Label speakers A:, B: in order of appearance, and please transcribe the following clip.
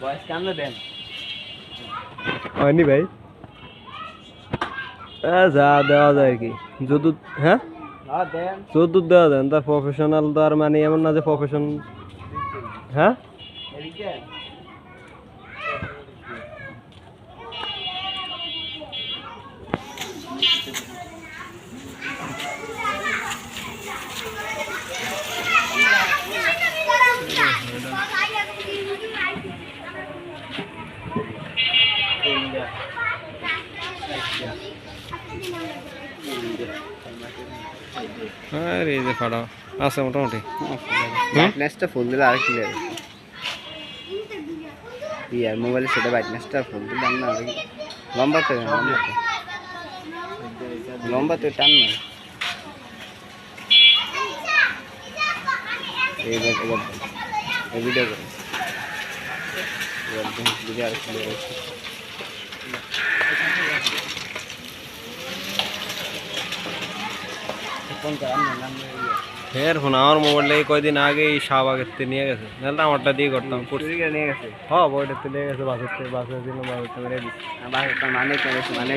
A: বয়স কেমন দেন
B: হয়নি ভাই যা দেওয়া যায় আর কি যদি হ্যাঁ যদুর দেওয়া যায় তার প্রফেশনাল তো আর মানে এমন না যে প্রফেশন হ্যাঁ আরে এই যে ফাড়া আছে মোটামুটি
A: ব্রাইটনেসটা ফুল দিলে আর ক্লিয়ার ইয়ার মোবাইলে সেটা ব্রাইটনেসটা ফুল দিলাম না লম্বাতে লম্বাতে টান না এইবার এই ভিডিও করে ভিডিও আর ক্লিয়ার হচ্ছে ফোন করাম না
B: ফের ফোন আমার মোবাইলটা কয়দিন আগে শাহবাগের থেকে নিয়ে গেছে নাহলে আমারটা দিয়ে করতাম
A: নিয়ে গেছে
B: হ্যাঁ বইটাতে নিয়ে গেছে বাসের থেকে বাসের জন্য বাসের থেকে মেরে দিচ্ছি
A: মানে